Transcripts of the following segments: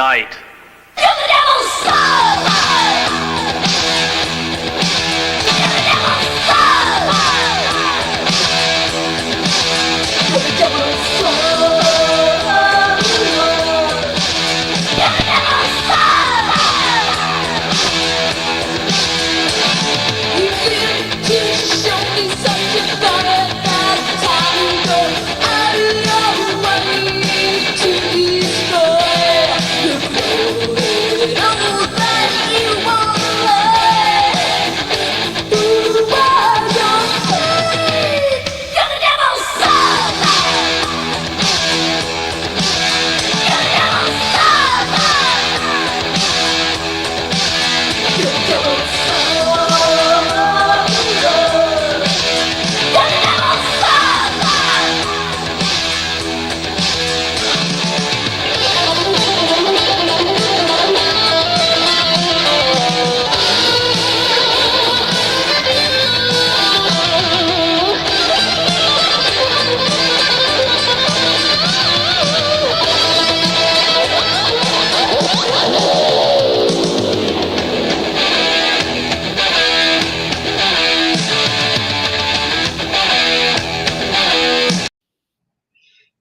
night.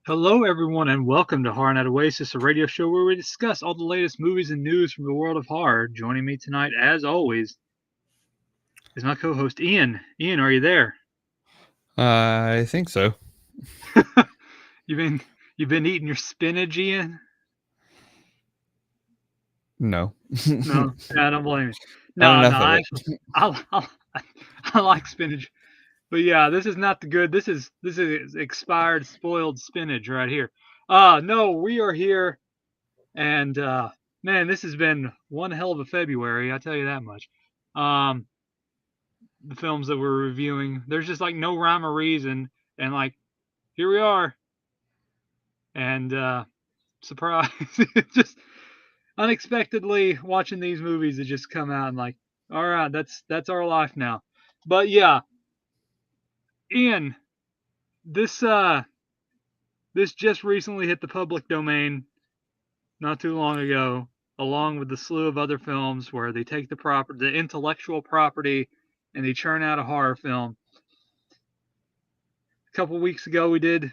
Hello, everyone, and welcome to horrornightoasis, a radio show where we discuss all the latest movies and news from the world of horror. Joining me tonight, as always, is my co-host Ian. Ian, are you there? I think so. You've been eating your spinach, Ian? No. No, I don't blame you. I like spinach, but yeah, this is not the good. This is expired, spoiled spinach right here. No, we are here. And man, this has been one hell of a February, I'll tell you that much. The films that we're reviewing, there's just like no rhyme or reason, and like here we are. And surprise, just unexpectedly watching these movies that just come out and like, all right, that's our life now. But yeah, Ian, this just recently hit the public domain not too long ago, along with the slew of other films where they take the intellectual property, and they churn out a horror film. A couple weeks ago, we did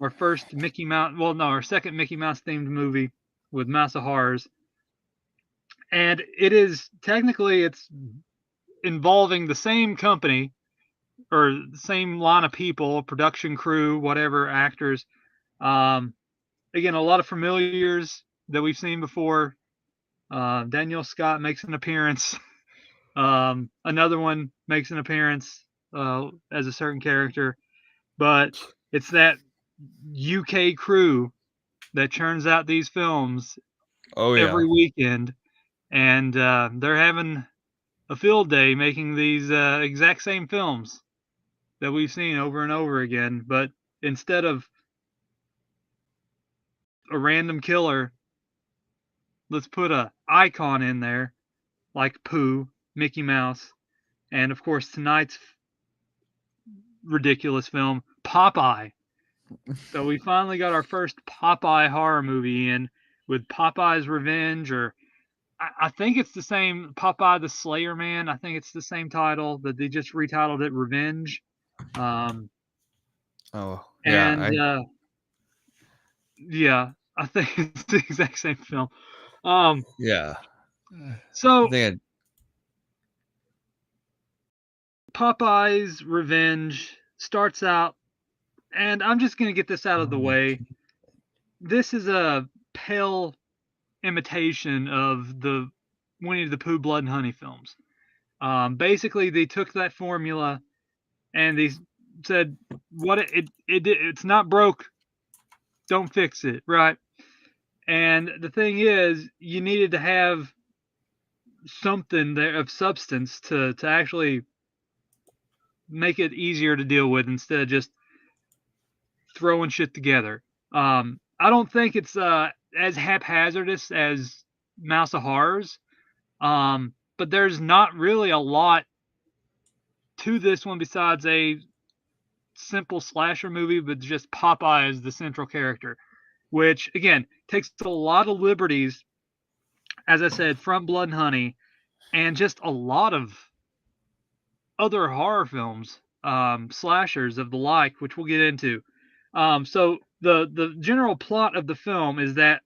our first our second Mickey Mouse themed movie with Mouse of Horrors, and it's involving the same company or the same line of people, production crew, whatever, actors. Again, a lot of familiars that we've seen before. Daniel Scott makes an appearance. Another one makes an appearance as a certain character. But it's that UK crew that churns out these films every weekend. And they're having a field day making these exact same films that we've seen over and over again. But instead of a random killer, let's put a icon in there like Pooh, Mickey Mouse, and of course tonight's ridiculous film, Popeye. So we finally got our first Popeye horror movie in with Popeye's Revenge, or I think it's the same, Popeye the Slayer Man. I think it's the same title, but they just retitled it Revenge. I think it's the exact same film. So Popeye's Revenge starts out, and I'm just going to get this out of the way. This is a pale imitation of the Winnie the Pooh Blood and Honey films. Basically, they took that formula and they said, it's not broke, don't fix it, right? And the thing is, you needed to have something there of substance to actually make it easier to deal with instead of just throwing shit together. I don't think it's as haphazardous as Mouse of Horrors, but there's not really a lot to this one besides a simple slasher movie with just Popeye as the central character. which again takes a lot of liberties, as I said, from Blood and Honey, and just a lot of other horror films, slashers of the like, which we'll get into. So the general plot of the film is that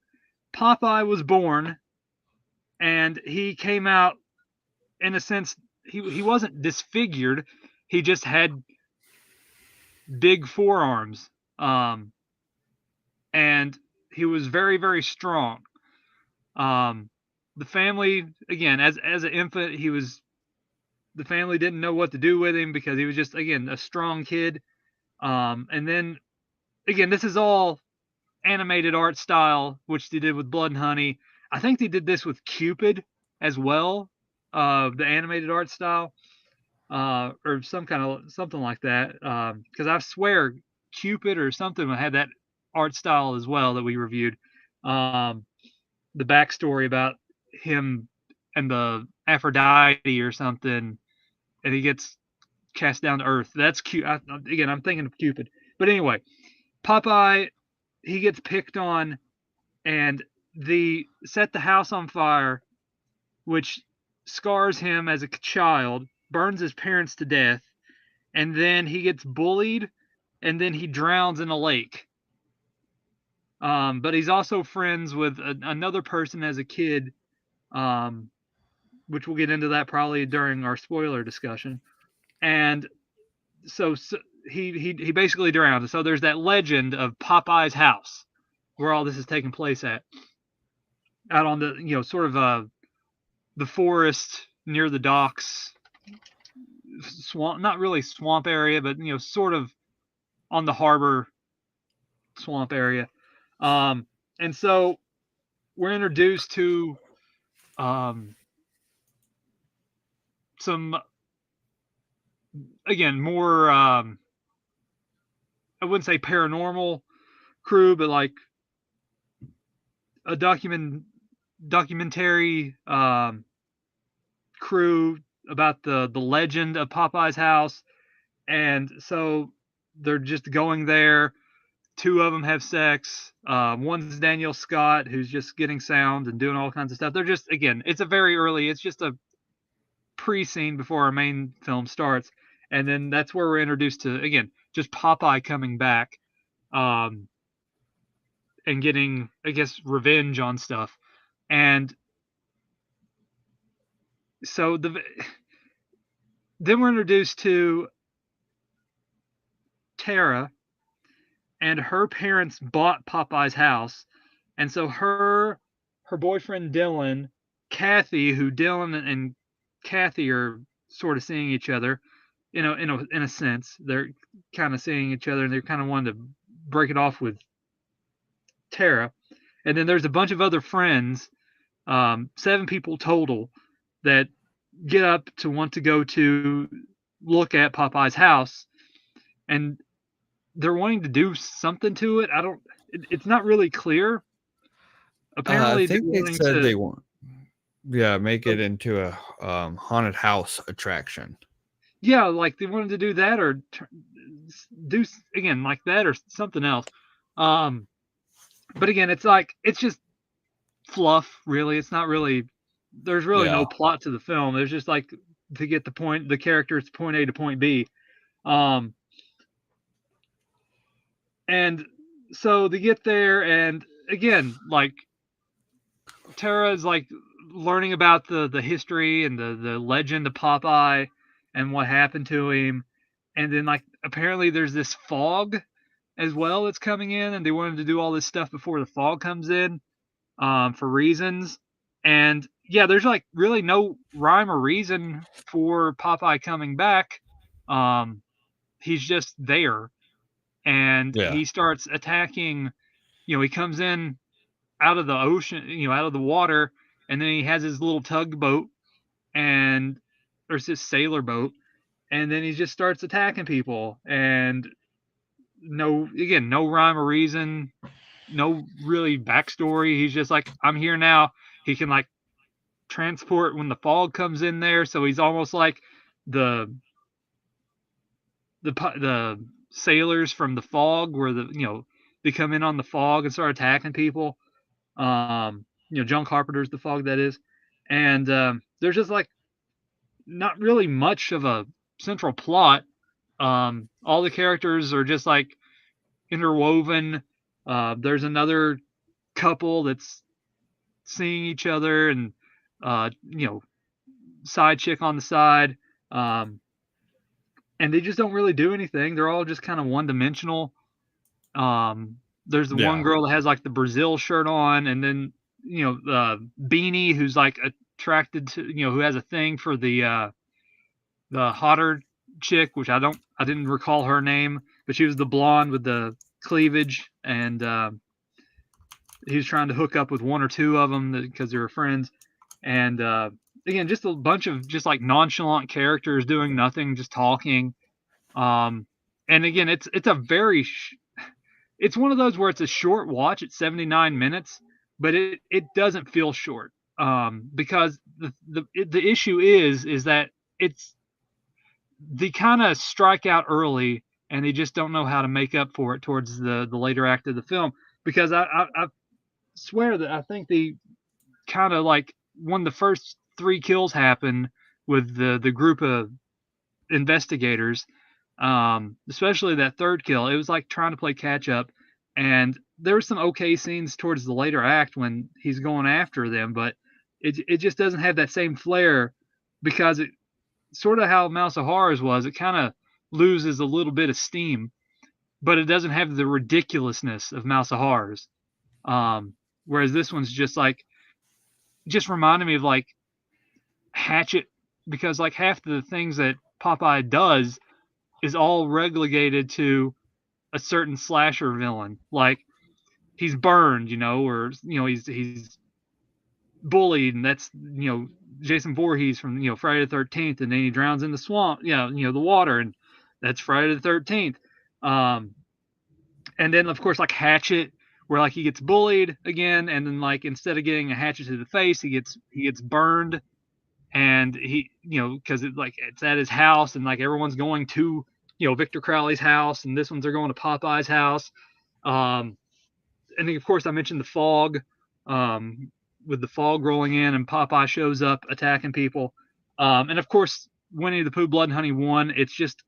Popeye was born, and he came out in a sense he wasn't disfigured, he just had big forearms, and he was very very strong. Um, the family again as an infant the family didn't know what to do with him because he was just again a strong kid. And then again, this is all animated art style, which they did with Blood and Honey. I think they did this with Cupid as well, the animated art style, or something like that. Because I swear Cupid or something had that art style as well that we reviewed. The backstory about him and the Aphrodite or something, and he gets cast down to earth. That's cute. Again, I'm thinking of Cupid. But anyway, Popeye, he gets picked on, and they set the house on fire, which scars him as a child, burns his parents to death, and then he gets bullied, and then he drowns in a lake. But he's also friends with another person as a kid, which we'll get into that probably during our spoiler discussion. And so he basically drowned. So there's that legend of Popeye's house, where all this is taking place at, out on the sort of the forest near the docks, swamp, not really swamp area, but sort of on the harbor swamp area. And so we're introduced to some, again, more I wouldn't say paranormal crew, but like a documentary crew about the legend of Popeye's house. And so they're just going there. Two of them have sex. One's Daniel Scott, who's just getting sound and doing all kinds of stuff. They're just, again, it's just a pre-scene before our main film starts. And then that's where we're introduced to, again, just Popeye coming back, and getting, I guess, revenge on stuff. And so then we're introduced to Tara, and her parents bought Popeye's house, and so her boyfriend Dylan, Kathy, who Dylan and Kathy are sort of seeing each other, in a sense, they're kind of seeing each other, and they're kind of wanting to break it off with Tara. And then there's a bunch of other friends, 7 people total, that get up to want to go to look at Popeye's house, and they're wanting to do something to it. It's not really clear. Apparently, I think they said they want, make it into a haunted house attraction. Yeah, like they wanted to do that, or do again like that, or something else. But again, it's just fluff. Really, it's not really. There's really no plot to the film. There's just like to get the characters point A to point B. And so they get there, and again, like Tara is like learning about the history and the legend of Popeye and what happened to him. And then like apparently there's this fog as well that's coming in, and they wanted to do all this stuff before the fog comes in, for reasons. And yeah, there's like really no rhyme or reason for Popeye coming back. He's just there, and he starts attacking. He comes in out of the ocean, out of the water, and then he has his little tugboat, or it's his sailor boat, and then he just starts attacking people, and no rhyme or reason, no really backstory. He's just like, I'm here now. He can like transport when the fog comes in there, so he's almost like the sailors from the fog, where they come in on the fog and start attacking people. John Carpenter's The Fog, that is. And there's just like not really much of a central plot. All the characters are just like interwoven. There's another couple that's seeing each other, and side chick on the side. And they just don't really do anything. They're all just kind of one dimensional. There's the one girl that has like the Brazil shirt on, and then Beanie, who's like attracted to, who has a thing for the hotter chick, which I didn't recall her name, but she was the blonde with the cleavage, and he was trying to hook up with one or two of them because they were friends. And again, just a bunch of just like nonchalant characters doing nothing, just talking. And again, it's a very it's one of those where it's a short watch at 79 minutes, but it doesn't feel short, because the issue is that they kind of strike out early, and they just don't know how to make up for it towards the later act of the film. Because I swear that I think they kind of like, when the first 3 kills happen with the group of investigators, especially that third kill, it was like trying to play catch up. And there were some okay scenes towards the later act when he's going after them, but it just doesn't have that same flair, because it sort of how Mouse of Horrors was. It kind of loses a little bit of steam, but it doesn't have the ridiculousness of Mouse of Horrors. Whereas this one's just reminded me of like Hatchet, because like half the things that Popeye does is all relegated to a certain slasher villain. Like he's burned, or he's bullied, and that's Jason Voorhees from Friday the 13th, and then he drowns in the swamp, the water, and that's Friday the 13th. And then of course like Hatchet, where like he gets bullied again, and then like instead of getting a hatchet to the face, he gets burned, and he because it's at his house, and like everyone's going to Victor Crowley's house, and this one's they're going to Popeye's house. And then of course I mentioned the fog, with the fog rolling in, and Popeye shows up attacking people. And of course Winnie the Pooh Blood and Honey 1, it's just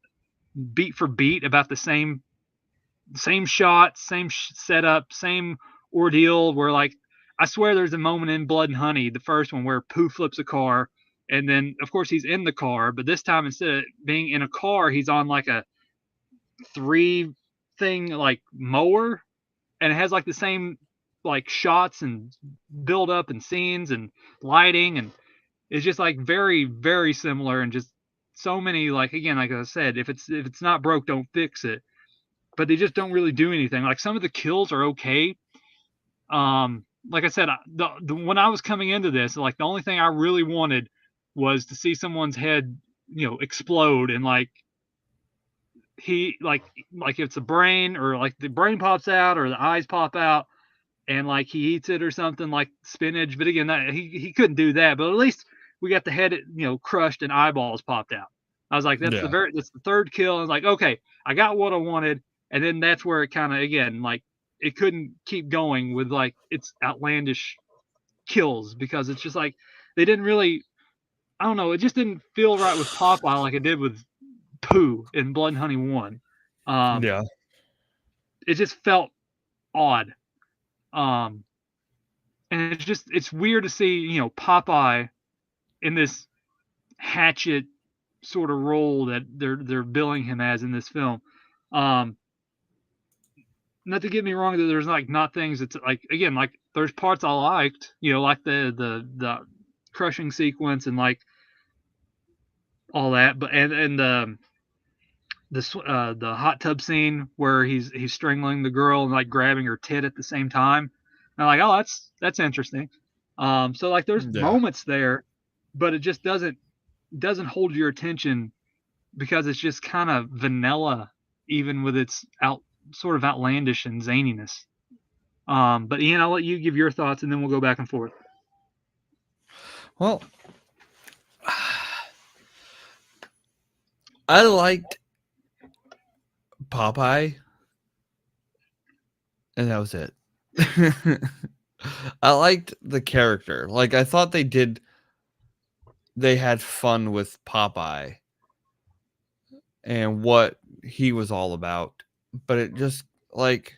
beat for beat about the same shot, same setup, same ordeal, where like I swear there's a moment in Blood and Honey, the first one, where Pooh flips a car, and then of course he's in the car, but this time instead of being in a car, he's on like a 3 thing like mower, and it has like the same like shots and build up and scenes and lighting, and it's just like very, very similar, and just so many, like, again, like I said, if it's not broke, don't fix it. But they just don't really do anything. Like some of the kills are okay. Like I said, when I was coming into this, like the only thing I really wanted was to see someone's head, explode, and like he like it's a brain, or like the brain pops out, or the eyes pop out, and like he eats it or something, like spinach. But again, that he couldn't do that. But at least we got the head, crushed and eyeballs popped out. I was like, that's the third kill. I was like, okay, I got what I wanted. And then that's where it kind of, again, like it couldn't keep going with like its outlandish kills, because it's just like they didn't really, I don't know, it just didn't feel right with Popeye like it did with Pooh in Blood and Honey 1. It just felt odd. And it's weird to see, Popeye in this Hatchet sort of role that they're billing him as in this film. Not to get me wrong, that there's like not things that's like, again, like there's parts I liked, like the crushing sequence and like all that, but and the hot tub scene where he's strangling the girl and like grabbing her tit at the same time. And I'm like, oh, that's interesting. So like there's moments there, but it just doesn't hold your attention, because it's just kind of vanilla, even with its sort of outlandish and zaniness. But Ian, I'll let you give your thoughts, and then we'll go back and forth. Well, I liked Popeye And that was it. I liked the character. Like, I thought they had fun with Popeye and what he was all about. But it just, like,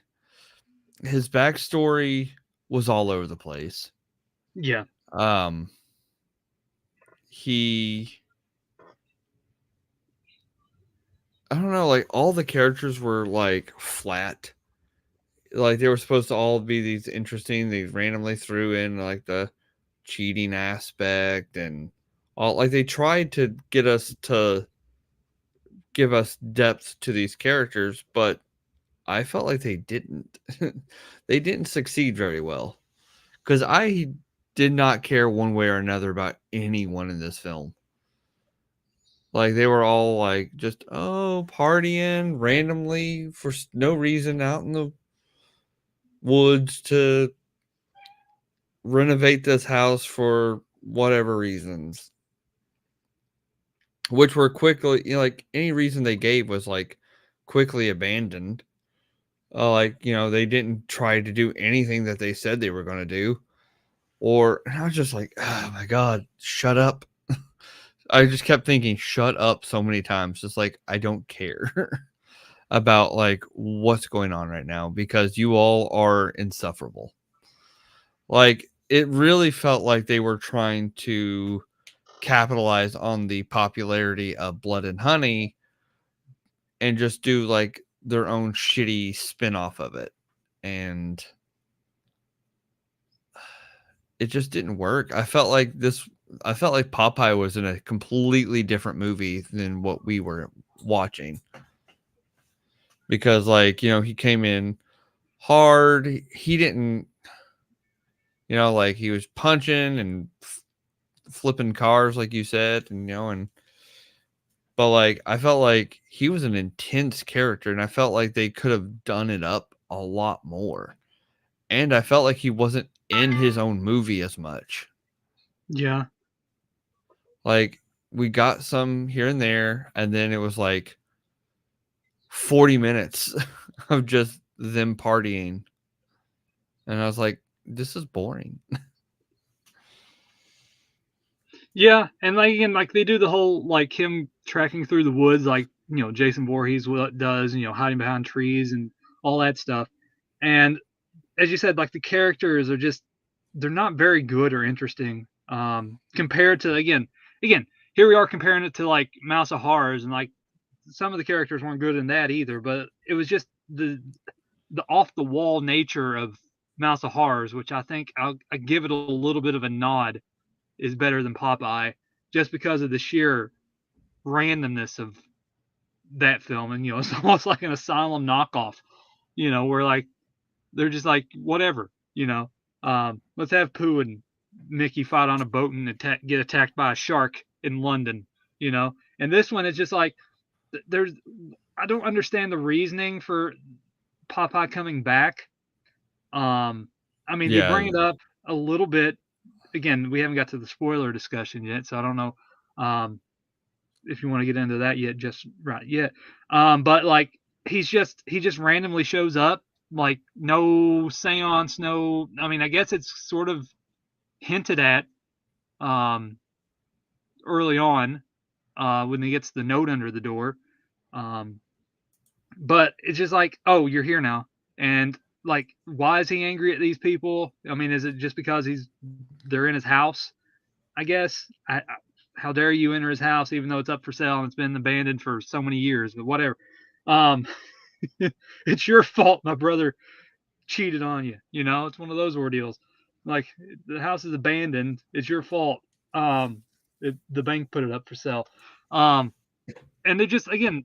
his backstory was all over the place. Yeah. He, I don't know, like, all the characters were, like, flat. Like, they were supposed to all be these interesting, they randomly threw in, like, the cheating aspect and all. Like, they tried to get us to give us depth to these characters, but I felt like they didn't. They didn't succeed very well because I did not care one way or another about anyone in this film. Like, they were all like just partying randomly for no reason out in the woods to renovate this house for whatever reasons, which were quickly, like, any reason they gave was like quickly abandoned. Like, they didn't try to do anything that they said they were going to do. And I was just like, oh my God, shut up. I just kept thinking, shut up so many times. Just like, I don't care about like what's going on right now because you all are insufferable. Like, it really felt like they were trying to capitalize on the popularity of Blood and Honey and just do like their own shitty spin-off of it. And it just didn't work. I felt like Popeye was in a completely different movie than what we were watching. Because, like, he came in hard. He didn't, like, he was punching and flipping cars, like you said, but like, I felt like he was an intense character, and I felt like they could have done it up a lot more. And I felt like he wasn't in his own movie as much. Yeah. Like, we got some here and there, and then it was like 40 minutes of just them partying. And I was like, this is boring. Yeah, and like again, like they do the whole like him tracking through the woods, like Jason Voorhees does, hiding behind trees and all that stuff. And as you said, like the characters are just they're not very good or interesting compared to again here we are comparing it to like Mouse of Horrors, and like some of the characters weren't good in that either, but it was just the off the wall nature of Mouse of Horrors, which I think I give it a little bit of a nod is better than Popeye, just because of the sheer randomness of that film. And it's almost like an asylum knockoff, where like they're just like whatever, let's have Pooh and Mickey fight on a boat and get attacked by a shark in London, And this one is just like there's I don't understand the reasoning for Popeye coming back. I mean, they Yeah. bring it up a little bit. Again, we haven't got to the spoiler discussion yet, so I don't know if you want to get into that yet, just right yet. But like he just randomly shows up, like no seance, no. I mean, I guess it's sort of hinted at early on when he gets the note under the door. But it's just like, oh, you're here now, and like, why is he angry at these people? I mean, is it just because they're in his house? I guess. How dare you enter his house even though it's up for sale and it's been abandoned for so many years? But whatever. Um, it's your fault, my brother cheated on you. It's one of those ordeals. Like the house is abandoned. It's your fault. The bank put it up for sale. And they just again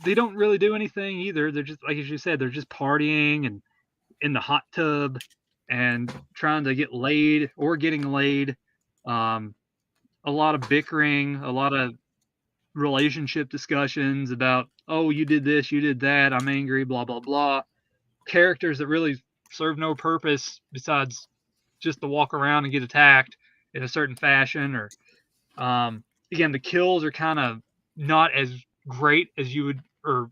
they don't really do anything either. They're just like as you said, they're just partying and in the hot tub and trying to get laid or getting laid. A lot of bickering, a lot of relationship discussions about, oh, you did this, you did that, I'm angry, blah, blah, blah. Characters that really serve no purpose besides just to walk around and get attacked in a certain fashion. Or, again, the kills are kind of not as great as you would, or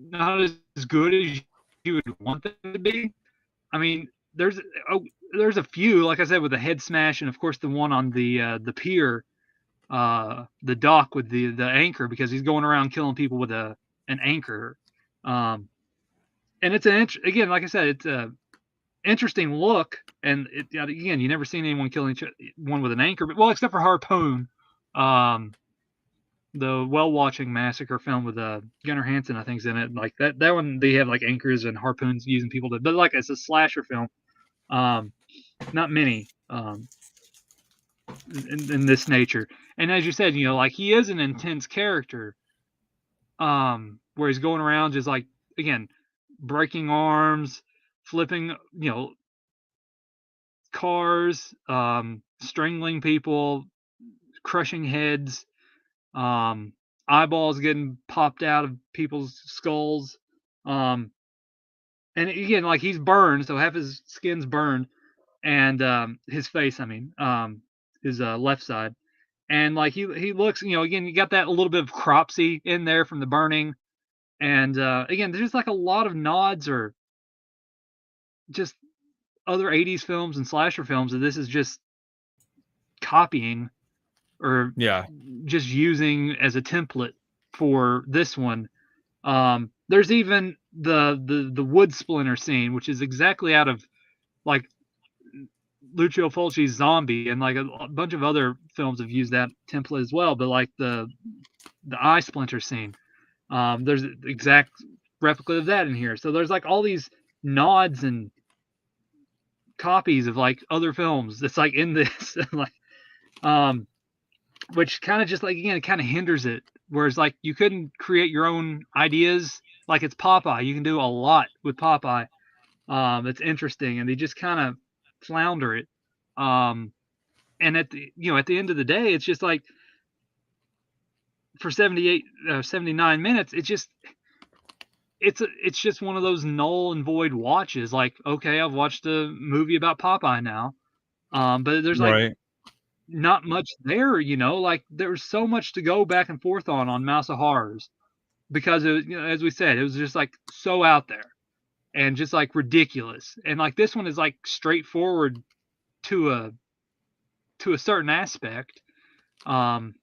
not as good as you would want them to be. I mean, there's a few, like I said, with the head smash, and of course the one on the pier, the dock with the anchor, because he's going around killing people with an anchor. And it's again, like I said, it's a interesting look, and again, you never seen anyone killing one with an anchor, but well, except for Harpoon, the Well Watching Massacre film with Gunnar Hansen, I think's in it. Like that one, they have like anchors and harpoons using people to, but like it's a slasher film. Not many in this nature. And as you said, like he is an intense character, where he's going around just like, again, breaking arms, flipping, cars, strangling people, crushing heads, eyeballs getting popped out of people's skulls. And again, like he's burned, so half his skin's burned, and his face, I mean, his left side. And like he looks, again, you got that a little bit of cropsy in there from the burning. And again, there's just like a lot of nods or just other 80s films and slasher films that this is just copying or just using as a template for this one. There's even the wood splinter scene, which is exactly out of like Lucio Fulci's Zombie, and like a bunch of other films have used that template as well. But like the eye splinter scene, there's an exact replica of that in here. So there's like all these nods and copies of like other films that's like in this, like, which kind of just like, again, it kind of hinders it. Whereas like you couldn't create your own ideas. Like it's Popeye, you can do a lot with Popeye. That's interesting, and they just kind of flounder it. And at the end of the day, it's just like for 79 minutes, it's just one of those null and void watches. Like, okay, I've watched a movie about Popeye now, but there's like not much there. Like there's so much to go back and forth on Mouse of Horrors, because it, as we said, it was just like so out there and just like ridiculous. And like this one is like straightforward to a certain aspect, but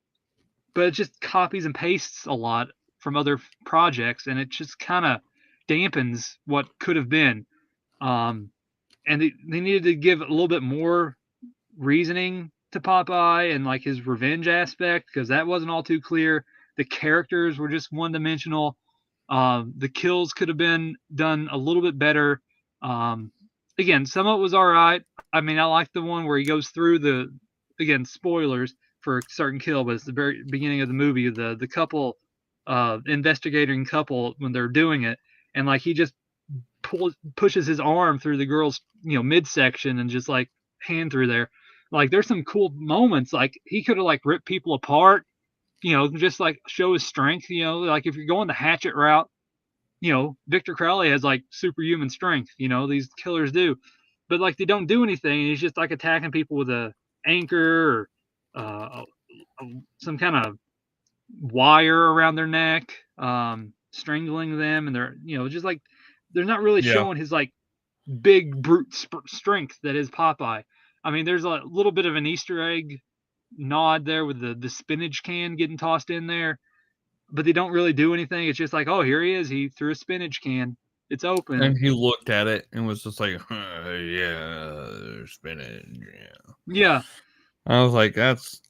it just copies and pastes a lot from other projects, and it just kind of dampens what could have been. And they needed to give a little bit more reasoning to Popeye and like his revenge aspect, because that wasn't all too clear. The characters were just one-dimensional. The kills could have been done a little bit better. Again, some of it was all right. I mean, I like the one where he goes through again, spoilers for a certain kill, but it's the very beginning of the movie, the couple, investigating couple, when they're doing it, and like he just pushes his arm through the girl's, midsection, and just like hand through there. Like there's some cool moments. Like he could have like ripped people apart, just like show his strength. Like if you're going the hatchet route, Victor Crowley has like superhuman strength. These killers do, but like they don't do anything. He's just like attacking people with a anchor or some kind of wire around their neck, strangling them, and they're just like they're not really showing his like big brute strength that is Popeye. I mean, there's a little bit of an Easter egg nod there with the spinach can getting tossed in there, but they don't really do anything. It's just like, oh, here he is. He threw a spinach can. It's open. And he looked at it and was just like, yeah, spinach. Yeah. I was like, that's.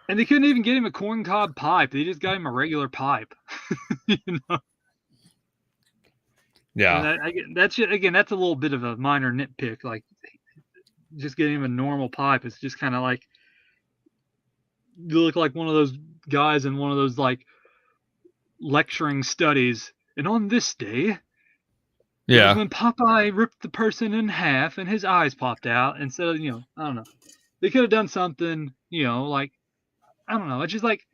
And they couldn't even get him a corncob pipe. They just got him a regular pipe. Yeah. And that's a little bit of a minor nitpick. Like, just getting him a normal pipe. It's just kind of like, you look like one of those guys in one of those like lecturing studies. And on this day, was when Popeye ripped the person in half and his eyes popped out. And so, I don't know. They could have done something, like, I don't know. It's just like,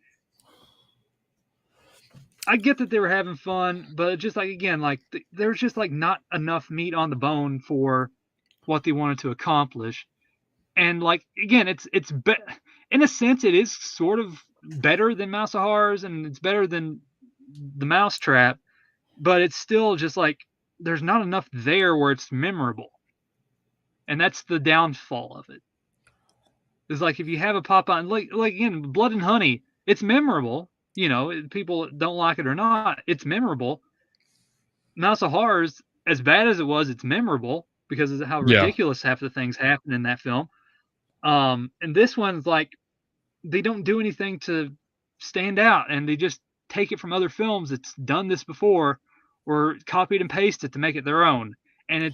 I get that they were having fun, but just like, again, like there's just like not enough meat on the bone for what they wanted to accomplish. And like, again, it's in a sense, it is sort of better than Mouse of Horrors, and it's better than the Mousetrap, but it's still just like there's not enough there where it's memorable, and that's the downfall of it. It's like if you have a Popeye, like again, Blood and Honey, it's memorable. You know, people don't like it or not, it's memorable. Mouse of Horrors, as bad as it was, it's memorable because of how Yeah. ridiculous half the things happen in that film. And this one's like they don't do anything to stand out, and they just take it from other films that's done this before, or copied and pasted to make it their own. And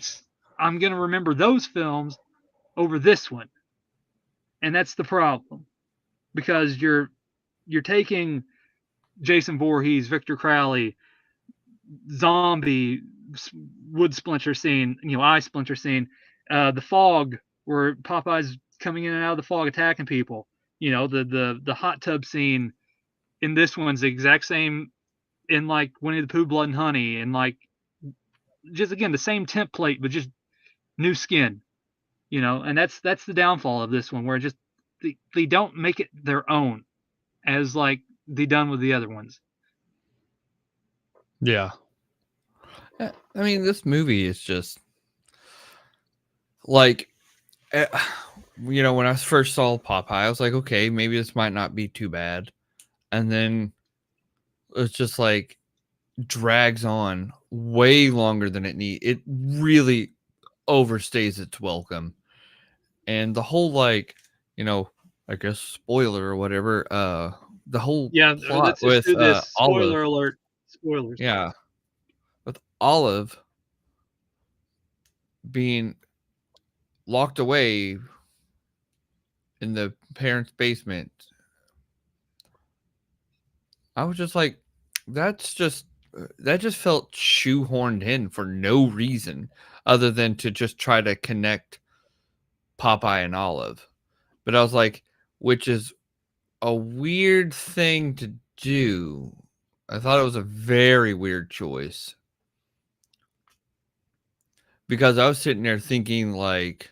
I'm gonna remember those films over this one, and that's the problem because you're taking Jason Voorhees, Victor Crowley, zombie wood splinter scene, eye splinter scene, the fog where Popeye's coming in and out of the fog attacking people. The hot tub scene in this one's the exact same in like Winnie the Pooh, Blood and Honey, and like just again the same template but just new skin. And that's the downfall of this one where just they don't make it their own as like they done with the other ones. Yeah. I mean, this movie is just like, when I first saw Popeye, I was like, okay, maybe this might not be too bad. And then it's just like drags on way longer than it needs. It really overstays its welcome. And the whole, like, I guess spoiler or whatever, the whole plot let's just with do this. Spoiler Olive. alert. Spoilers. Yeah. With Olive being locked away in the parents' basement. I was just like, that just felt shoehorned in for no reason other than to just try to connect Popeye and Olive. But I was like, which is a weird thing to do. I thought it was a very weird choice. Because I was sitting there thinking like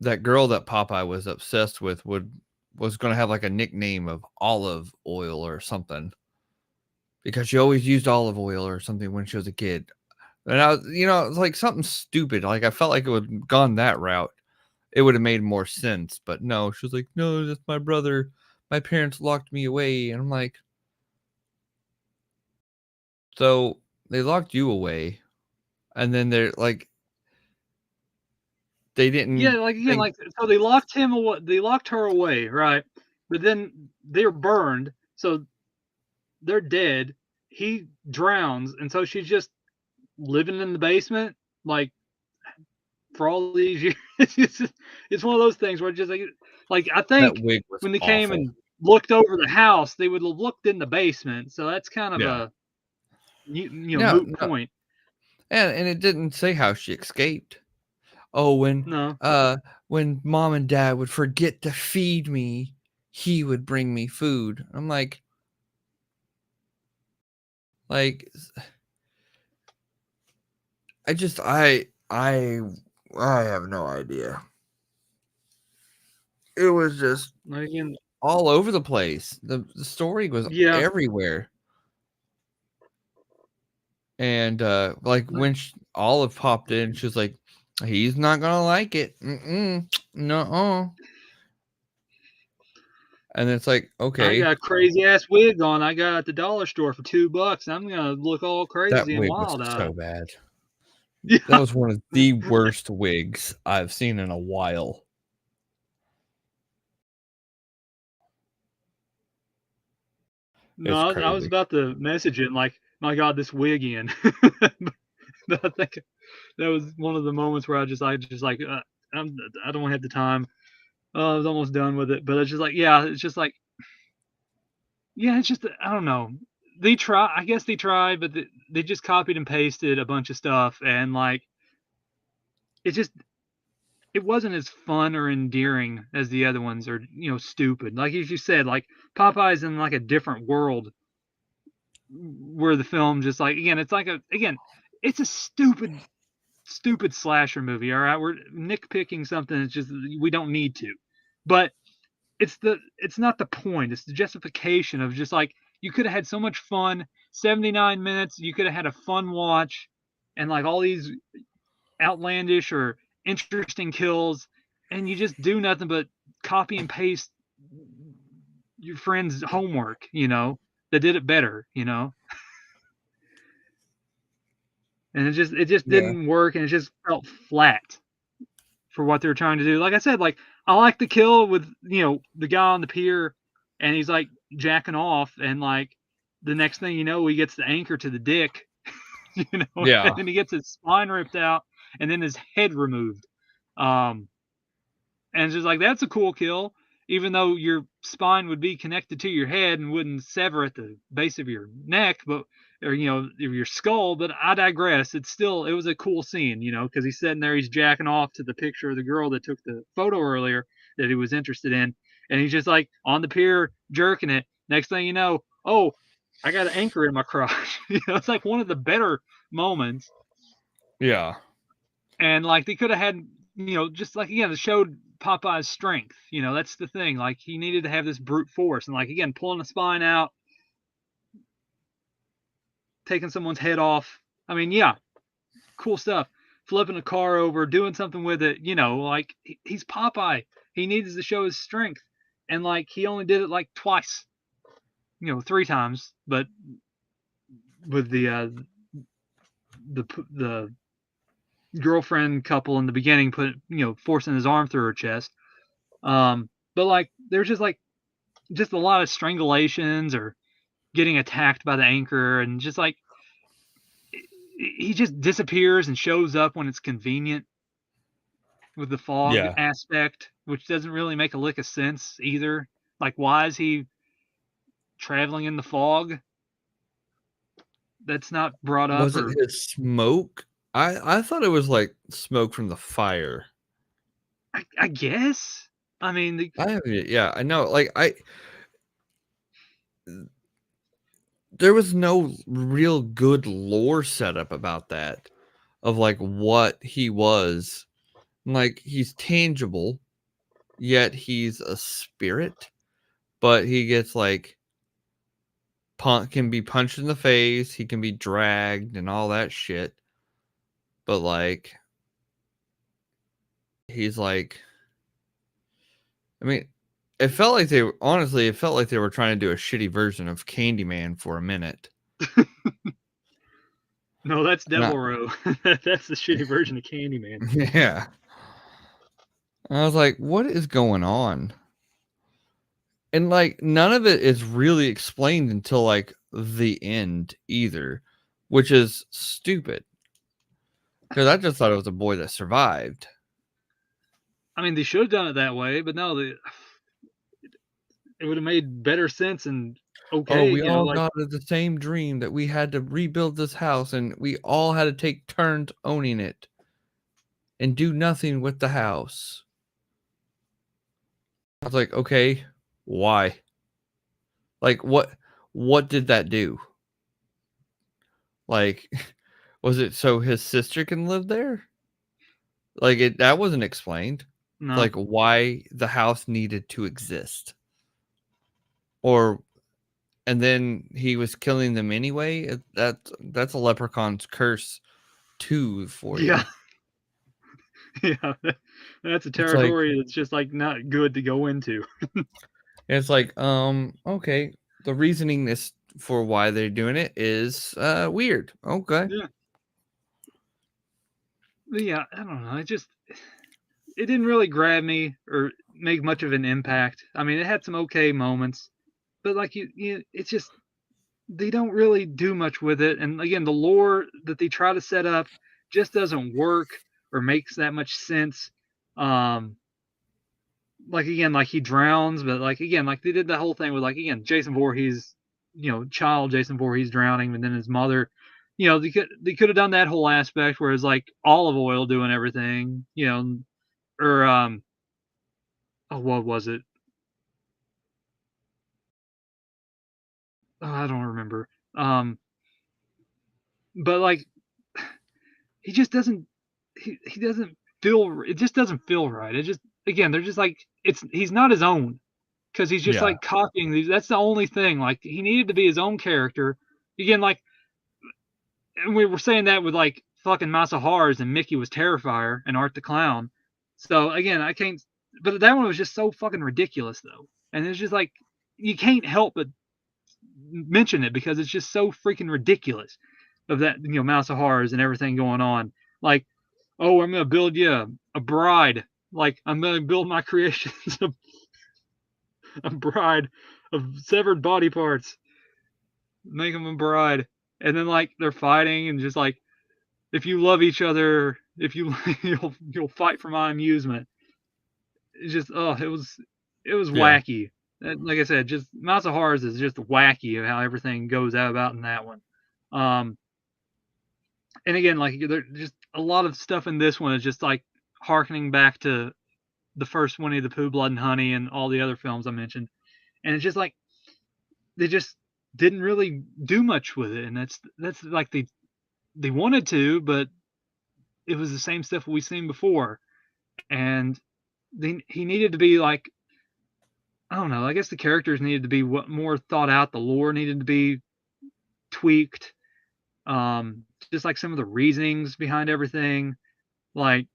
that girl that Popeye was obsessed with was going to have like a nickname of Olive Oil or something. Because she always used olive oil or something when she was a kid. And I was, it was like something stupid. Like I felt like it would have gone that route. It would have made more sense. But no, she was like, no, that's my brother. My parents locked me away. And I'm like, so they locked you away. And then they're like, they didn't. Yeah, like again, so they locked him away. They locked her away, right? But then they're burned, so they're dead. He drowns, and so she's just living in the basement, like for all these years. It's one of those things where just like I think when they came and looked over the house, they would have looked in the basement. So that's kind of a moot point. And it didn't say how she escaped. Oh, when mom and dad would forget to feed me, he would bring me food. I'm like I have no idea. It was just all over the place. The story was everywhere. And like when Olive popped in, she was like, he's not gonna like it. No. And it's like, okay, I got a crazy ass wig on. I got at the dollar store for $2. I'm gonna look all crazy and wild was out. So bad. Yeah. That was one of the worst wigs I've seen in a while. No, I was about to message it like, my God, this wig in. But I think that was one of the moments where I don't have the time. I was almost done with it, but it's just like, it's just like, it's just, I don't know. I guess they tried, but they just copied and pasted a bunch of stuff, and like, it wasn't as fun or endearing as the other ones, or stupid. Like as you said, like Popeye's in like a different world where the film just like it's a stupid slasher movie. All right, we're nitpicking something that's just we don't need to, but it's not the point. It's the justification of just like you could have had so much fun 79 minutes. You could have had a fun watch, and like all these outlandish or interesting kills, and you just do nothing but copy and paste your friend's homework, that did it better, and it just Yeah. didn't work, and it just felt flat for what they were trying to do. Like I said, like I like the kill with the guy on the pier, and he's like jacking off, and like the next thing you know, he gets the anchor to the dick, Yeah. and then he gets his spine ripped out, and then his head removed. And it's just like, that's a cool kill, even though your spine would be connected to your head and wouldn't sever at the base of your neck, or your skull. But I digress. It was a cool scene, because he's sitting there, he's jacking off to the picture of the girl that took the photo earlier that he was interested in, and he's just like on the pier jerking it. Next thing you know, oh, I got an anchor in my crotch. It's like one of the better moments. Yeah. And like they could have had, just like, again, it showed Popeye's strength. That's the thing. Like he needed to have this brute force, and like, again, pulling the spine out, taking someone's head off. I mean, yeah, cool stuff. Flipping a car over, doing something with it. Like he's Popeye. He needs to show his strength, and like he only did it like twice. 3 times, but with the girlfriend couple in the beginning, forcing his arm through her chest. But like there's just a lot of strangulations or getting attacked by the anchor, and just like he just disappears and shows up when it's convenient with the fog aspect, which doesn't really make a lick of sense either. Like, why is he traveling in the fog? That's not brought up. Was it his smoke? I thought it was like smoke from the fire. I guess. I mean, I know. Like there was no real good lore setup about that, of like what he was. Like he's tangible, yet he's a spirit, but he gets like can be punched in the face, he can be dragged and all that shit. But like he's like, I mean, it felt like they were trying to do a shitty version of Candyman for a minute. No, that's Devil Row. That's the shitty version of Candyman. Yeah. I was like, what is going on? And like none of it is really explained until like the end either, which is stupid. Because I just thought it was a boy that survived. I mean, they should have done it that way, but no, it would have made better sense. And okay, we all got the same dream that we had to rebuild this house, and we all had to take turns owning it and do nothing with the house. I was like, okay, why? Like, what did that do? Like, was it so his sister can live there? Like, that wasn't explained. No. Like, why the house needed to exist. And then he was killing them anyway. That's a leprechaun's curse too for you. Yeah, that's a territory that's just like not good to go into. It's like, okay, the reasoning is for why they're doing it is weird. Okay. Yeah, I don't know. It didn't really grab me or make much of an impact. I mean, it had some okay moments, but like it's just, they don't really do much with it. And again, the lore that they try to set up just doesn't work or makes that much sense. Like, again, like he drowns, but like, again, like they did the whole thing with, like, again, Jason Voorhees, child Jason Voorhees drowning, and then his mother, they could have done that whole aspect where it's like olive oil doing everything, or what was it? Oh, I don't remember. But like he just doesn't he doesn't feel, it just doesn't feel right. It just, again, they're just like, he's not his own, because he's just like copying these. That's the only thing. Like, he needed to be his own character, again, like, and we were saying that with like fucking Massa Hars and Mickey was Terrifier and Art the Clown. So again, I can't. But that one was just so fucking ridiculous though, and it's just like you can't help but mention it because it's just so freaking ridiculous of that, Mouse of Horrors and everything going on. Like, oh, I'm gonna build you a bride. Like, I'm gonna build my creations a bride of severed body parts, make them a bride, and then like they're fighting and just like, if you love each other, if you you'll fight for my amusement. It's just, oh, it was Yeah. wacky. Like I said, just Mouse of Horrors is just wacky of how everything goes about in that one. And again, like, there's just a lot of stuff in this one is just like harkening back to the first Winnie the Pooh, Blood and Honey, and all the other films I mentioned. And it's just like they just didn't really do much with it, and that's like they wanted to, but it was the same stuff we've seen before, and he needed to be like, I don't know. I guess the characters needed to be more thought out. The lore needed to be tweaked. Just like some of the reasonings behind everything. Like,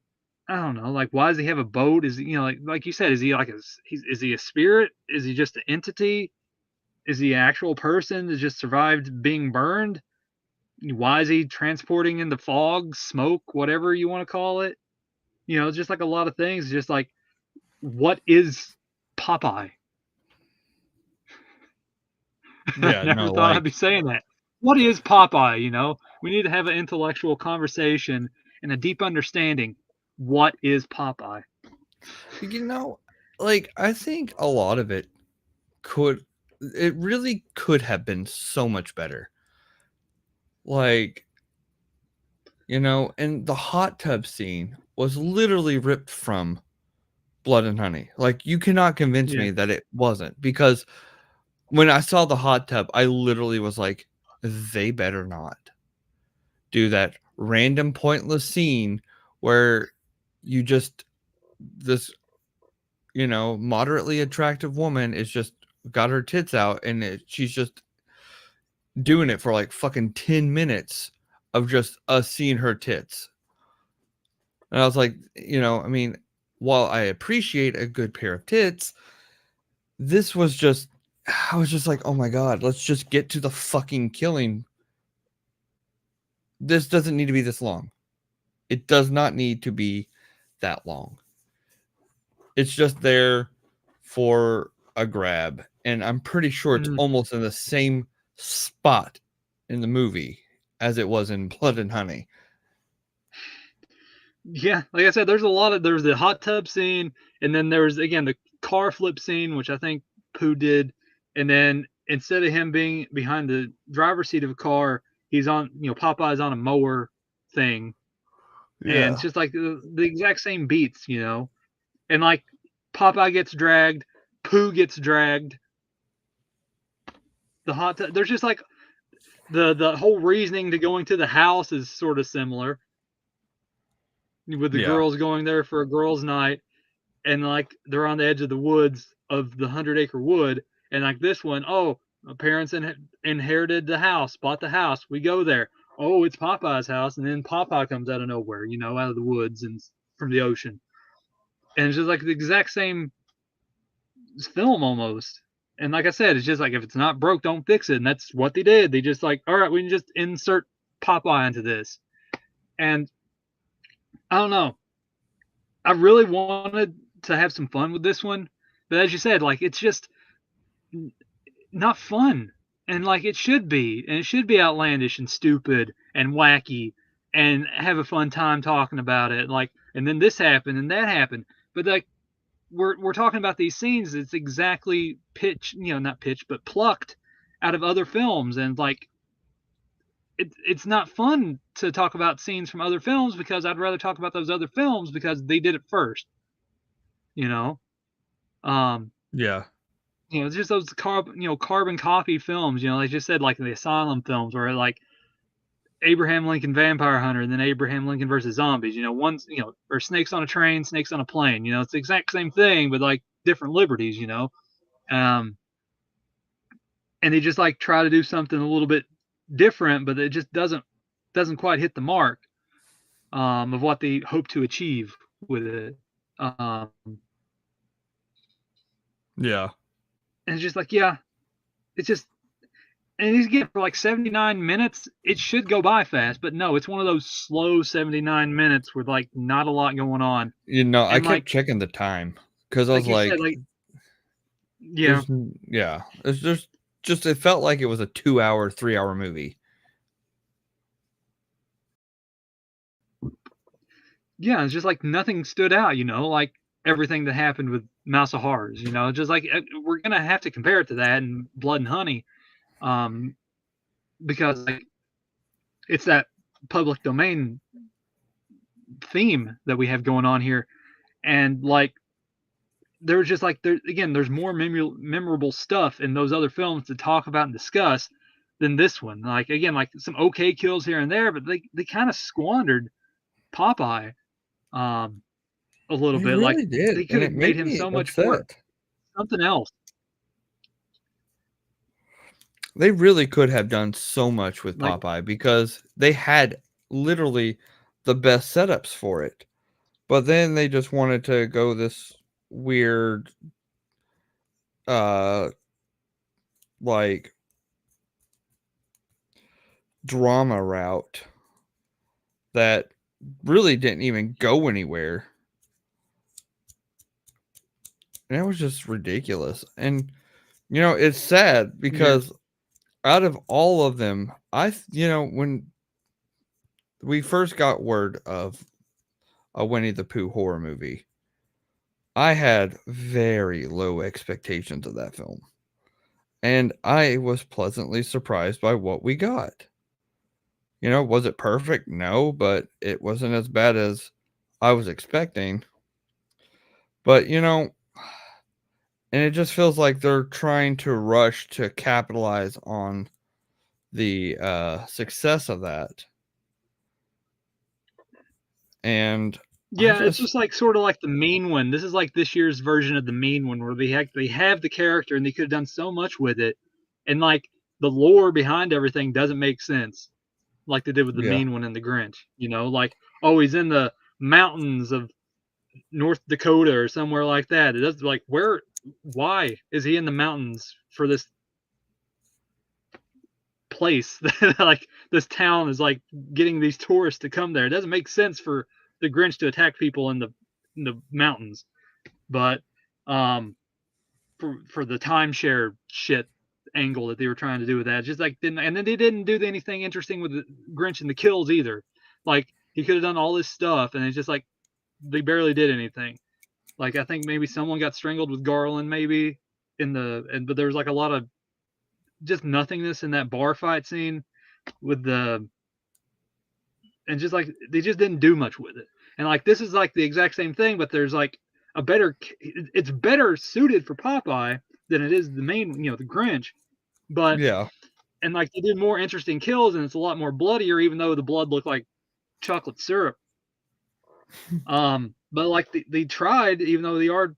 I don't know. Like, why does he have a boat? Is he, like you said, is he like is he a spirit? Is he just an entity? Is he an actual person that just survived being burned? Why is he transporting in the fog, smoke, whatever you want to call it? It's just like a lot of things. Just like, what is Popeye? Yeah, I never no, thought I'd like, be saying that. What is Popeye? We need to have an intellectual conversation and a deep understanding. What is Popeye? you know, like, I think a lot of it really could have been so much better. Like, and the hot tub scene was literally ripped from Blood and Honey. Like, you cannot convince Yeah. me that it wasn't, because when I saw the hot tub, I literally was like, they better not do that random pointless scene where you just this moderately attractive woman is just got her tits out, and she's just doing it for like fucking 10 minutes of just us seeing her tits. And I was like, I mean, while I appreciate a good pair of tits, this was just, I was just like, oh my God, let's just get to the fucking killing. This doesn't need to be this long. It does not need to be that long. It's just there for a grab. And I'm pretty sure it's almost in the same spot in the movie as it was in Blood and Honey. Yeah, like I said, there's the hot tub scene, and then there's again the car flip scene, which I think Pooh did, and then instead of him being behind the driver's seat of a car, he's on, Popeye's on a mower thing, and it's just like the exact same beats, and like Popeye gets dragged, Pooh gets dragged. The hot tub, there's just like the whole reasoning to going to the house is sort of similar, with the girls going there for a girls' night, and like they're on the edge of the woods of the 100-acre wood, and like this one, oh, my parents inherited the house, bought the house, we go there, oh, it's Popeye's house, and then Popeye comes out of nowhere, out of the woods and from the ocean, and it's just like the exact same film almost. And like I said, it's just like, if it's not broke, don't fix it, and that's what they did. They just like, all right, we can just insert Popeye into this, and I don't know. I really wanted to have some fun with this one, but as you said, like, it's just not fun, and like it should be, and it should be outlandish and stupid and wacky, and have a fun time talking about it. Like, and then this happened and that happened, but like we're talking about these scenes. It's exactly not pitched, but plucked out of other films, and like it's not fun to talk about scenes from other films because I'd rather talk about those other films because they did it first. Yeah. It's just those carbon copy films. They just said, like the Asylum films, or like Abraham Lincoln Vampire Hunter, and then Abraham Lincoln versus Zombies. One's or Snakes on a Train, Snakes on a Plane. It's the exact same thing, but like different liberties. And they just like try to do something a little bit different, but it just doesn't quite hit the mark of what they hope to achieve with it. Yeah. And it's just like, yeah, it's just, and he's getting for like 79 minutes. It should go by fast, but no, it's one of those slow 79 minutes with like not a lot going on. You know, I And kept checking the time because I was you like, said, like, yeah, it's just it felt like it was a 2-hour, 3-hour movie. yeah, it's just like nothing stood out, you know, like everything that happened with Mouse of Horrors, you know, just like we're gonna have to compare it to that and Blood and Honey, because like it's that public domain theme that we have going on here, and like there's just like there's more memorable stuff in those other films to talk about and discuss than this one. Like again, like some okay kills here and there, but they kind of squandered Popeye a little They bit. Like really did, they and could it have made made him me so much more upset. something else. They really could have done so much with Like Popeye because they had literally the best setups for it. But then they just wanted to go this weird uh like drama route that really didn't even go anywhere. And it was just ridiculous. And you know, it's sad yeah, because out of all of them, when we first got word of a Winnie the Pooh horror movie, I had very low expectations of that film. And I was pleasantly surprised by what we got. You know, was it perfect? No, but it wasn't as bad as I was expecting. But, and it just feels like they're trying to rush to capitalize on the success of that. And I yeah, it's just, just like sort of like the Mean One. This is like this year's version of the Mean One, where they have the character and they could have done so much with it, and like the lore behind everything doesn't make sense, like they did with the yeah. Mean One and the Grinch. You know, like oh, he's in the mountains of North Dakota or somewhere like that. It doesn't like where, why is he in the mountains for this place that like this town is like getting these tourists to come there? It doesn't make sense for the Grinch to attack people in the mountains, but for the timeshare shit angle that they were trying to do with that, just like didn't, and then they didn't do anything interesting with the Grinch and the kills either. Like he could have done all this stuff, and it's just like they barely did anything. Like I think maybe someone got strangled with Garland, maybe but there was like a lot of just nothingness in that bar fight scene with the, and just like they just didn't do much with it. And like this is like the exact same thing, but there's like a better, it's better suited for Popeye than it is the main, the Grinch. But Yeah. and like they did more interesting kills, and it's a lot more bloodier, even though the blood looked like chocolate syrup. But like they tried, even though they are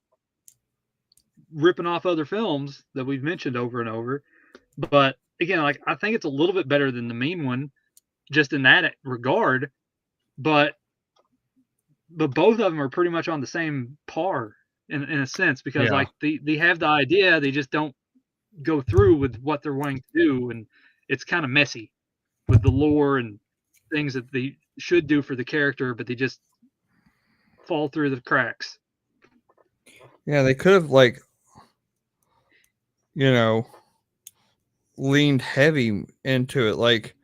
ripping off other films that we've mentioned over and over. But again, like I think it's a little bit better than the Mean One, just in that regard. But both of them are pretty much on the same par in a sense, because Yeah. like they have the idea, they just don't go through with what they're wanting to do, and it's kind of messy with the lore and things that they should do for the character, but they just fall through the cracks. Yeah, they could have you know, leaned heavy into it. Like,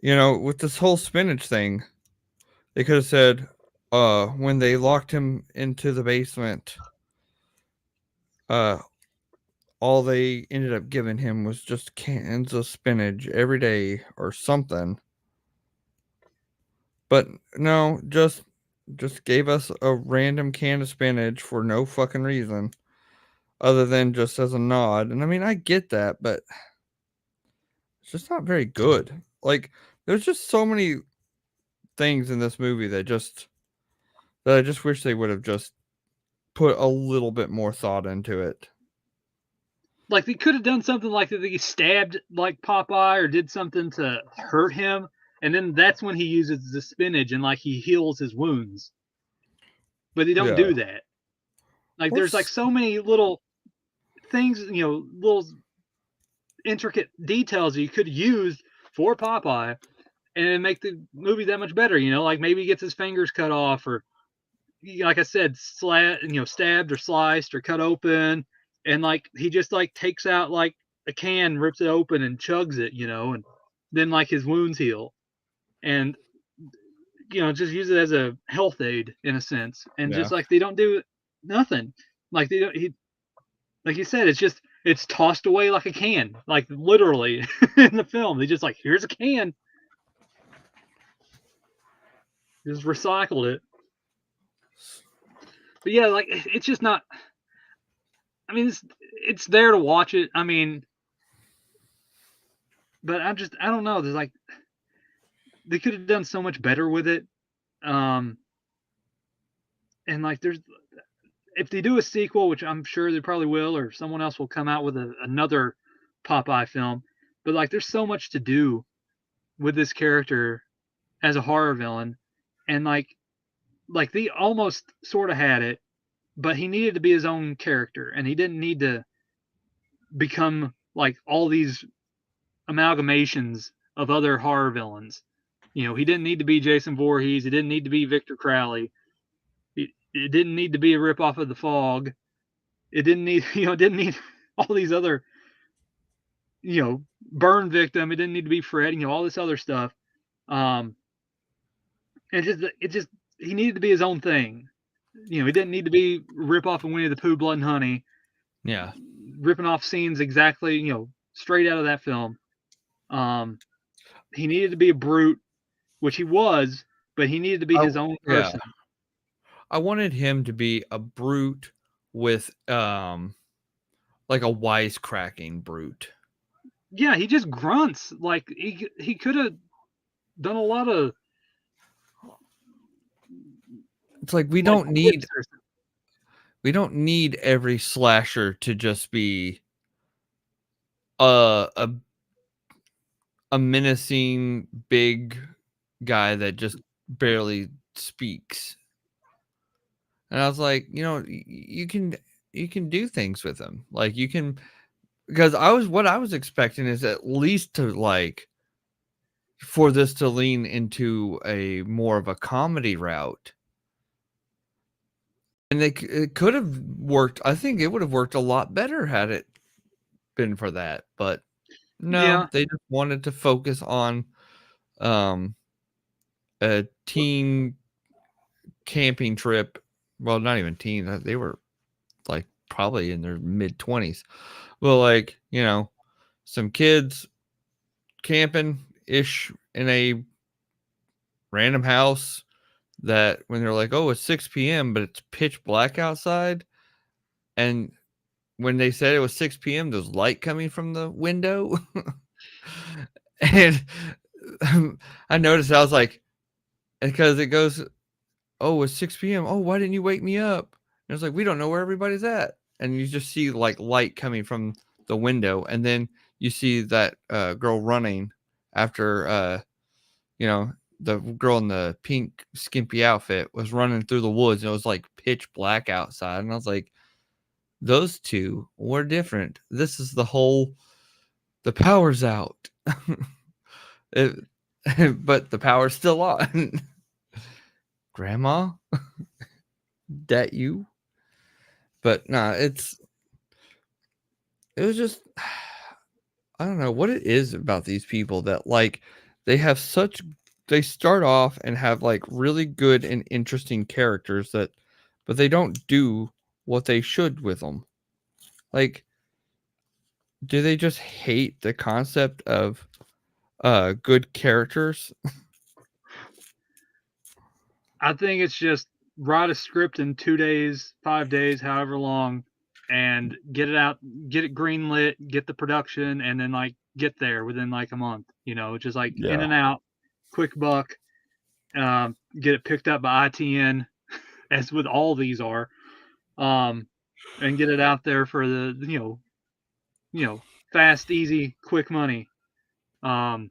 with this whole spinach thing, they could have said, when they locked him into the basement, uh, all they ended up giving him was just cans of spinach every day or something. But no, just gave us a random can of spinach for no fucking reason other than just as a nod. And I mean, I get that, but it's just not very good. Like, there's just so many things in this movie that I just wish they would have just put a little bit more thought into it. like they could have done something like that. He stabbed like Popeye or did something to hurt him, and then that's when he uses the spinach and like he heals his wounds. But they don't Yeah. do that. Like Or there's like so many little things, little intricate details that you could use for Popeye and make the movie that much better. Like maybe he gets his fingers cut off, or like I said, stabbed or sliced or cut open, and like he just like takes out like a can, rips it open, and chugs it, and then like his wounds heal, and just use it as a health aid in a sense, and yeah. just like they don't do nothing, like they don't. Like you said, it's tossed away like a can, like literally in the film. They just like, here's a can, just recycled it. But yeah, like it's just not. I mean, it's there to watch it. I mean, but I don't know. There's like they could have done so much better with it. And like if they do a sequel, which I'm sure they probably will, or someone else will come out with another Popeye film. But like, there's so much to do with this character as a horror villain, and like they almost sort of had it, but he needed to be his own character, and he didn't need to become like all these amalgamations of other horror villains. He didn't need to be Jason Voorhees. He didn't need to be Victor Crowley. It didn't need to be a ripoff of The Fog. It didn't need, it didn't need all these other, burn victim. It didn't need to be Fred. All this other stuff. And he needed to be his own thing. He didn't need to be rip off of Winnie the Pooh, Blood and Honey. Yeah. Ripping off scenes exactly, straight out of that film. He needed to be a brute, which he was, but he needed to be his own person. Yeah. I wanted him to be a brute with like a wisecracking brute. Yeah, he just grunts. Like he could have done a lot of. It's like we don't need every slasher to just be a menacing big guy that just barely speaks. And I was like, you can do things with him. Like you can, because what I was expecting is at least to like for this to lean into a more of a comedy route. And it could have worked. I think it would have worked a lot better had it been for that. But no, they just wanted to focus on a teen camping trip. Well, not even teen. They were like probably in their mid-20s. Well, like, some kids camping-ish in a random house that when they're like, oh, it's 6 p.m., but it's pitch black outside. And when they said it was 6 p.m., there's light coming from the window. And I noticed, I was like, because it goes, oh, it's 6 p.m. Oh, why didn't you wake me up? And it's like, we don't know where everybody's at. And you just see like light coming from the window. And then you see that girl running after, the girl in the pink skimpy outfit was running through the woods. And it was like pitch black outside. And I was like, those two were different. This is the power's out. But the power's still on. Grandma? That you? But nah, it was just, I don't know what it is about these people that like they start off and have like really good and interesting characters but they don't do what they should with them. Like, do they just hate the concept of good characters? I think it's just write a script in 2 days, 5 days, however long, and get it out, get it greenlit, get the production, and then like get there within like a month. Just like in and out, quick buck. Get it picked up by ITN, as with all these are, and get it out there for the fast, easy, quick money. And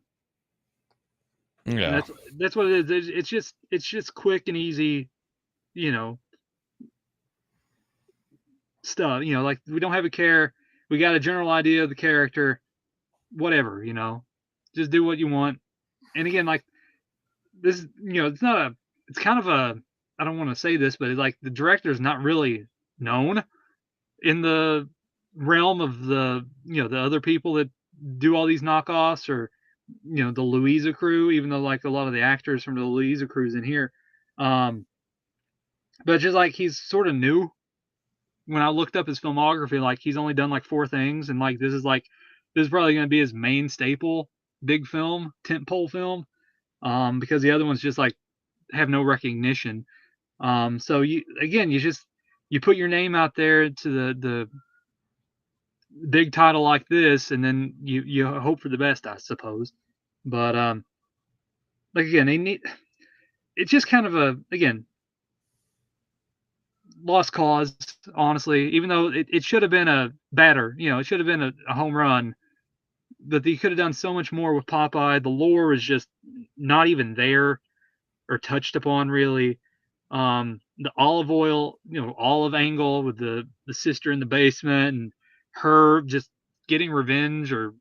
Yeah. that's what it is. It's just quick and easy, stuff. Like we don't have a care. We got a general idea of the character, whatever. Just do what you want. And again, like this, it's not a. It's kind of a. I don't want to say this, but it's like the director is not really known in the realm of the other people that do all these knockoffs, or the Louisa crew, even though like a lot of the actors from the Louisa crew's in here. But just like he's sort of new. When I looked up his filmography, like he's only done like 4 things, and like this is probably going to be his main staple, big film, tentpole film, because the other ones just like have no recognition. So you put your name out there to the big title like this, and then you hope for the best, I suppose. But like again, it's just kind of again lost cause, honestly. Even though it should have been a batter, it should have been a home run. But they could have done so much more with Popeye. The lore is just not even there or touched upon really. The olive oil, olive angle with the sister in the basement, and her just getting revenge or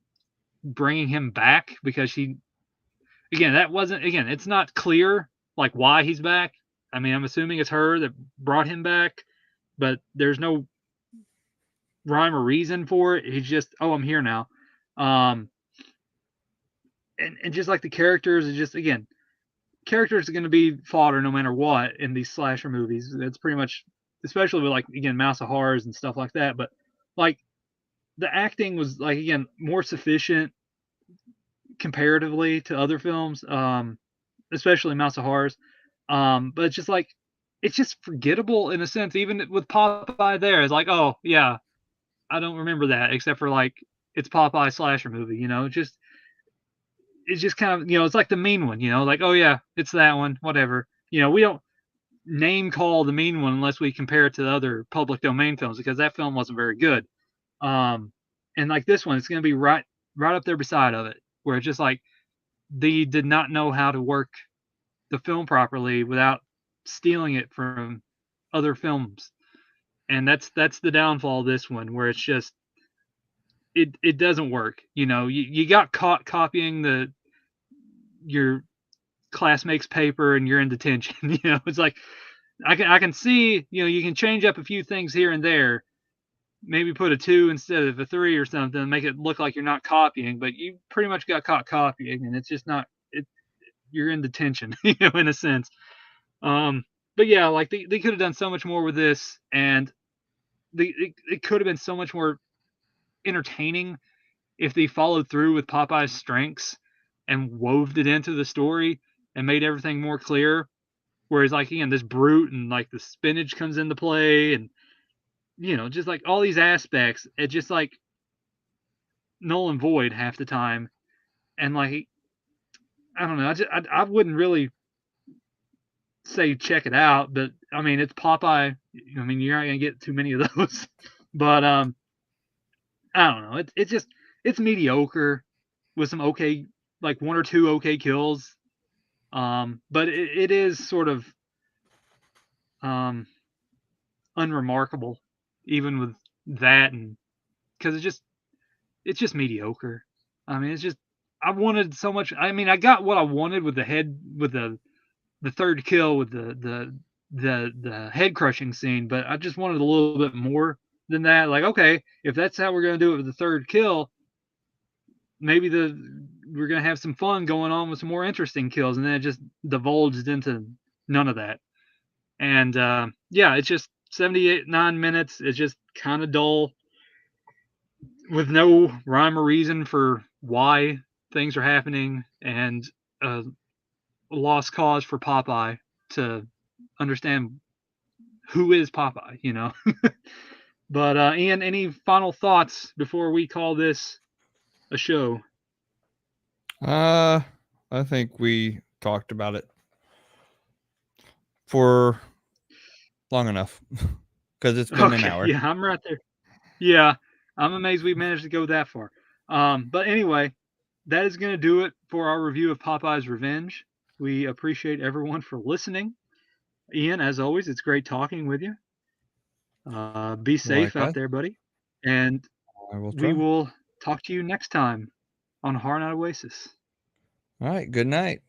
bringing him back because it's not clear like why he's back. I mean, I'm assuming it's her that brought him back, but there's no rhyme or reason for it. He's just, oh, I'm here now. And just like the characters, is just again, characters are going to be fodder no matter what in these slasher movies. That's pretty much, especially with like again Mouse of Horrors and stuff like that. But like the acting was like again more sufficient comparatively to other films, especially Mouse of Horrors. But it's just like it's just forgettable in a sense. Even with Popeye, there, it's like, oh yeah, I don't remember that except for like it's Popeye slasher movie. It's just kind of it's like the mean one. Like, oh yeah, it's that one. Whatever. We don't name call the mean one unless we compare it to the other public domain films because that film wasn't very good. And like this one, it's going to be right up there beside of it, where it's just like they did not know how to work the film properly without stealing it from other films. And that's the downfall of this one, where it's just it doesn't work. You got caught copying your classmate's paper and you're in detention. It's like I can see, you can change up a few things here and there, maybe put a 2 instead of a 3 or something, make it look like you're not copying, but you pretty much got caught copying, and it's just not it. You're in detention, in a sense. But yeah, like they could have done so much more with this, and it could have been so much more entertaining if they followed through with Popeye's strengths and wove it into the story and made everything more clear. Whereas like again, this brute and like the spinach comes into play, and just like all these aspects, it just like null and void half the time. And like I don't know, I wouldn't really say check it out, but I mean it's Popeye. I mean you're not gonna get too many of those, but I don't know. It's just it's mediocre with some okay, like 1 or 2 okay kills. But it is sort of unremarkable, even with that, and because it's just mediocre. I mean, it's just I wanted so much. I mean, I got what I wanted with the third kill with the head crushing scene, but I just wanted a little bit more than that. Like, okay, if that's how we're gonna do it with the third kill, maybe we're gonna have some fun going on with some more interesting kills, and then it just divulged into none of that. And yeah, it's just 9 minutes. It's just kind of dull with no rhyme or reason for why things are happening, and a lost cause for Popeye to understand who is Popeye. But Ian, any final thoughts before we call this a show? I think we talked about it for long enough because it's been an hour. Yeah, I'm right there. Yeah, I'm amazed we managed to go that far. But anyway, that is going to do it for our review of Popeye's Revenge. We appreciate everyone for listening. Ian, as always, it's great talking with you. Be safe out Likewise. there, buddy. And we will talk to you next time on Horror Night Oasis. All right. Good night.